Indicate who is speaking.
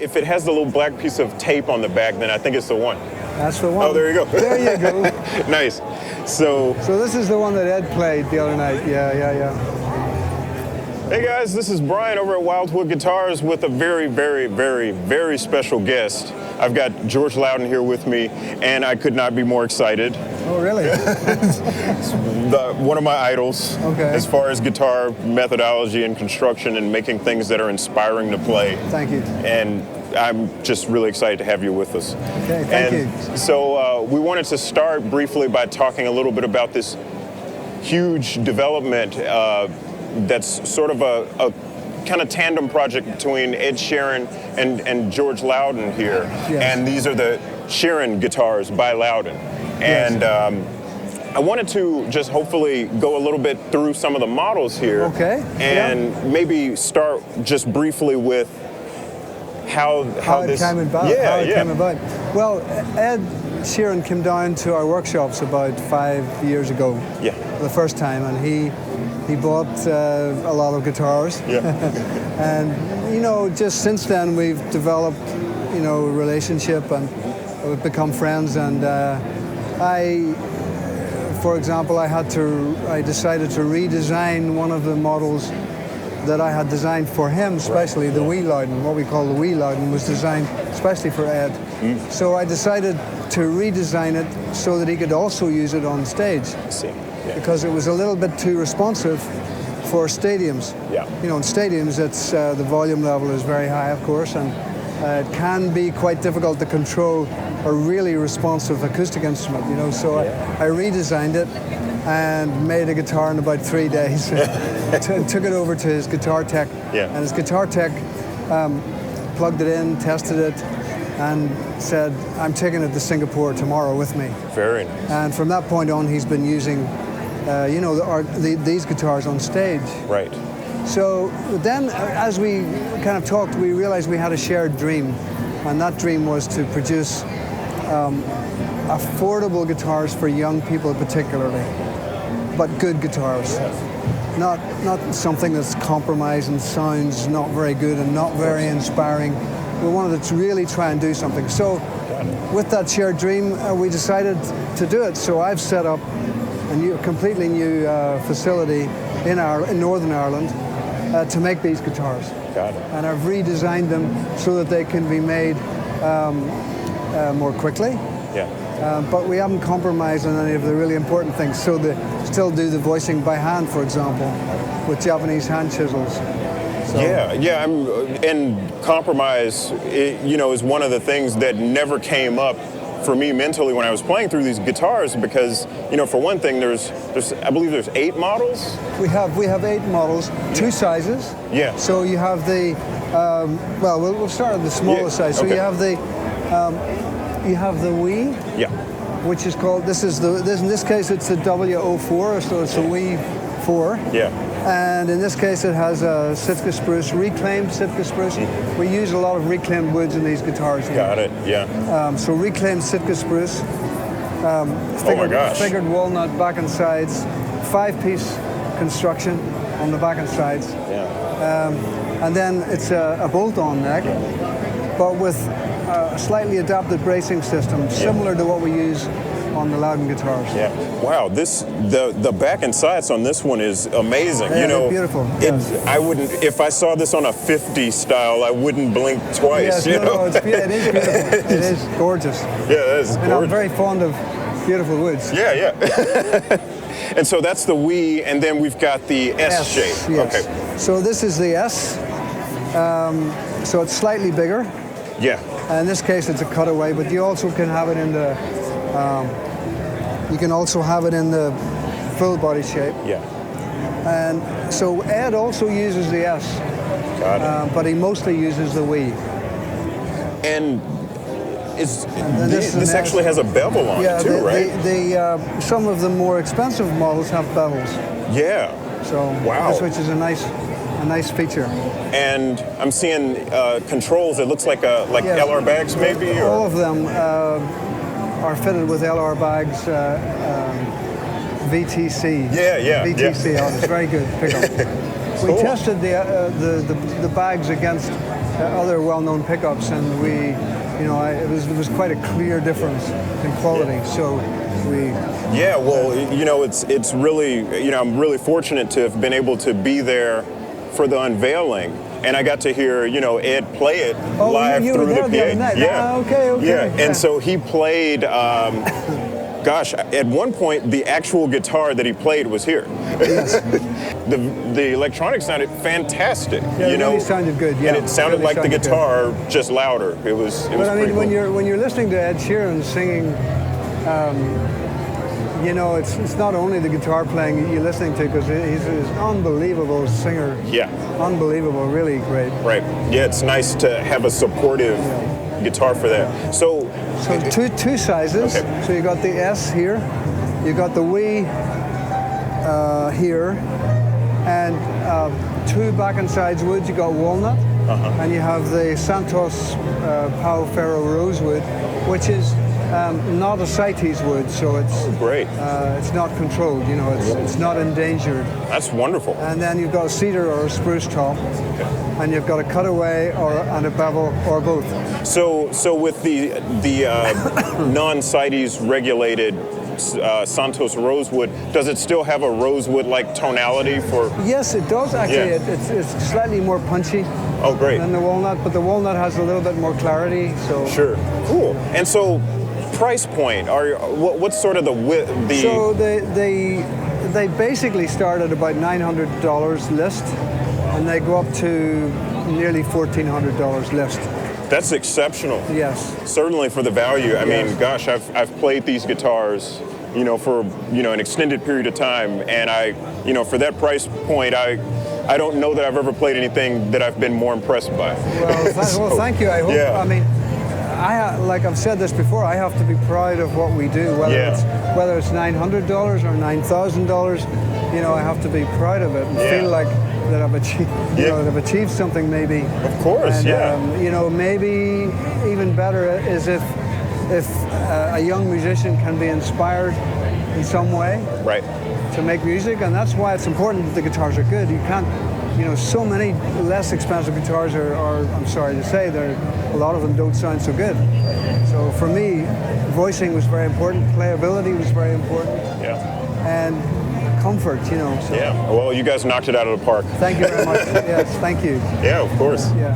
Speaker 1: If it has the little black piece of tape on the back, then I think it's the one.
Speaker 2: That's the one.
Speaker 1: Oh, there you go.
Speaker 2: There you go.
Speaker 1: Nice. So
Speaker 2: this is the one that Ed played the other night. Yeah.
Speaker 1: Hey guys, this is Brian over at Wildwood Guitars with a very, very, very, very special guest. I've got George Lowden here with me, and I could not be more excited.
Speaker 2: Oh, really?
Speaker 1: One of my idols,
Speaker 2: okay,
Speaker 1: as far as guitar methodology and construction and making things that are inspiring to play.
Speaker 2: Thank you.
Speaker 1: And I'm just really excited to have you with us.
Speaker 2: Okay, thank you.
Speaker 1: So we wanted to start briefly by talking a little bit about this huge development that's sort of a kind of tandem project between Ed Sheeran and George Lowden here.
Speaker 2: Yes.
Speaker 1: And these are the Sheeran Guitars by Lowden.
Speaker 2: Yes.
Speaker 1: And I wanted to just hopefully go a little bit through some of the models here.
Speaker 2: Okay.
Speaker 1: And maybe start just briefly with how
Speaker 2: it came about. Came about. Well, Ed Sheeran came down to our workshops about 5 years ago.
Speaker 1: Yeah.
Speaker 2: The first time, and he bought a lot of guitars.
Speaker 1: Yeah.
Speaker 2: And just since then we've developed a relationship, and we've become friends. And for example, I decided to redesign one of the models that I had designed for him, especially the wee Lowden. What we call the wee Lowden was designed especially for Ed. So I decided to redesign it so that he could also use it on stage.
Speaker 1: I see. Yeah.
Speaker 2: Because it was a little bit too responsive for stadiums.
Speaker 1: Yeah.
Speaker 2: In stadiums, it's the volume level is very high, of course, and it can be quite difficult to control a really responsive acoustic instrument. So I redesigned it and made a guitar in about 3 days. Took it over to his guitar tech, and his guitar tech plugged it in, tested it, and said, "I'm taking it to Singapore tomorrow with me."
Speaker 1: Very nice.
Speaker 2: And from that point on, he's been using, these guitars on stage.
Speaker 1: Right.
Speaker 2: So then, as we kind of talked, we realized we had a shared dream, and that dream was to produce affordable guitars for young people, particularly, but good guitars. Not something that's compromised and sounds not very good and not very inspiring. We wanted to really try and do something. So with that shared dream, we decided to do it. So I've set up a completely new facility in Northern Ireland to make these guitars.
Speaker 1: Got it.
Speaker 2: And I've redesigned them so that they can be made more quickly.
Speaker 1: Yeah.
Speaker 2: But we haven't compromised on any of the really important things. So they still do the voicing by hand, for example, with Japanese hand chisels. So.
Speaker 1: Yeah. And compromise, is one of the things that never came up for me mentally when I was playing through these guitars, because, for one thing, there's I believe there's 8 models.
Speaker 2: We have 8 models, 2 sizes.
Speaker 1: Yeah.
Speaker 2: So you have the we'll start at the smallest size. So
Speaker 1: okay.
Speaker 2: you have the Wii.
Speaker 1: Yeah.
Speaker 2: Which is called, in this case it's a W04, so it's a Wii 4.
Speaker 1: Yeah.
Speaker 2: And in this case it has a Sitka spruce, reclaimed Sitka spruce. We use a lot of reclaimed woods in these guitars here.
Speaker 1: Got it, yeah.
Speaker 2: So reclaimed Sitka spruce, figured walnut back and sides, 5-piece construction on the back and sides.
Speaker 1: Yeah.
Speaker 2: And then it's a bolt-on neck, but with a slightly adapted bracing system, similar to what we use on the Lowden guitars.
Speaker 1: Yeah. Wow. The back and sides on this one is amazing.
Speaker 2: Yeah, they're beautiful.
Speaker 1: I wouldn't, if I saw this on a 50 style, I wouldn't blink twice.
Speaker 2: Yes, no, it is beautiful. It is gorgeous.
Speaker 1: Yeah, that is gorgeous.
Speaker 2: And I'm very fond of beautiful woods.
Speaker 1: Yeah. And so that's the Wii, and then we've got the S shape.
Speaker 2: Yes.
Speaker 1: Okay.
Speaker 2: So this is the S. So it's slightly bigger.
Speaker 1: Yeah.
Speaker 2: In this case, it's a cutaway, but you also can have it in the full body shape.
Speaker 1: Yeah.
Speaker 2: And so Ed also uses the S.
Speaker 1: Got it.
Speaker 2: But he mostly uses the Wii.
Speaker 1: And this actually has a bevel on it too, right?
Speaker 2: Some of the more expensive models have bevels.
Speaker 1: Yeah.
Speaker 2: So
Speaker 1: wow.
Speaker 2: which is a nice feature.
Speaker 1: And I'm seeing controls. It looks like LR bags, maybe. Or?
Speaker 2: All of them are fitted with LR bags. VTC.
Speaker 1: Yeah.
Speaker 2: VTC. Oh, it's very good pickup. We tested the bags against other well-known pickups, and it was quite a clear difference in quality.
Speaker 1: Yeah.
Speaker 2: So we.
Speaker 1: Yeah, well, it's really, I'm really fortunate to have been able to be there for the unveiling. And I got to hear, Ed play it live
Speaker 2: you
Speaker 1: through
Speaker 2: were
Speaker 1: the
Speaker 2: there
Speaker 1: PA.
Speaker 2: other night.
Speaker 1: Yeah.
Speaker 2: Ah, okay.
Speaker 1: Yeah, and so he played, gosh, at one point, the actual guitar that he played was here.
Speaker 2: Yes.
Speaker 1: The electronics sounded fantastic,
Speaker 2: Yeah, it really sounded good, yeah.
Speaker 1: And it sounded
Speaker 2: Really
Speaker 1: like the
Speaker 2: sounded
Speaker 1: guitar, just louder. It was
Speaker 2: But I
Speaker 1: pretty
Speaker 2: mean,
Speaker 1: cool.
Speaker 2: when you're listening to Ed Sheeran singing, it's not only the guitar playing you're listening to, because he's an unbelievable singer.
Speaker 1: Yeah.
Speaker 2: Unbelievable, really great.
Speaker 1: Right. Yeah, it's nice to have a supportive guitar for that. So
Speaker 2: two sizes.
Speaker 1: Okay.
Speaker 2: So you got the S here, you got the W here, and two back and sides woods. You got walnut, and you have the Santos Pau Ferro rosewood, which is not a CITES wood, so it's
Speaker 1: great.
Speaker 2: it's not controlled. It's not endangered.
Speaker 1: That's wonderful.
Speaker 2: And then you've got a cedar or a spruce top, and you've got a cutaway and a bevel or both.
Speaker 1: So with the non-CITES regulated Santos rosewood, does it still have a rosewood-like tonality for?
Speaker 2: Yes, it does actually.
Speaker 1: Yeah.
Speaker 2: It's slightly more punchy
Speaker 1: Oh, great.
Speaker 2: than the walnut, but the walnut has a little bit more clarity. So
Speaker 1: Sure. Cool. And so, price point? What's sort of the?
Speaker 2: So they basically start at about $900 list, and they go up to nearly $1,400 list.
Speaker 1: That's exceptional.
Speaker 2: Yes.
Speaker 1: Certainly for the value. I
Speaker 2: Yes.
Speaker 1: mean, gosh, I've played these guitars, for an extended period of time, and for that price point, I don't know that I've ever played anything that I've been more impressed by.
Speaker 2: Well, thank you. I hope.
Speaker 1: Yeah.
Speaker 2: I mean, like I've said this before, I have to be proud of what we do, whether it's $900 or $9,000. I have to be proud of it and feel like that I've achieved, that I've achieved something maybe.
Speaker 1: Of course,
Speaker 2: and, maybe even better is if a young musician can be inspired in some way
Speaker 1: Right.
Speaker 2: to make music, and that's why it's important that the guitars are good. You can't, so many less expensive guitars are I'm sorry to say, a lot of them don't sound so good. So for me, voicing was very important, playability was very important,
Speaker 1: Yeah.
Speaker 2: and comfort, So.
Speaker 1: Yeah. Well, you guys knocked it out of the park.
Speaker 2: Thank you very much. Yes, thank you.
Speaker 1: Yeah, of course.
Speaker 2: Yeah.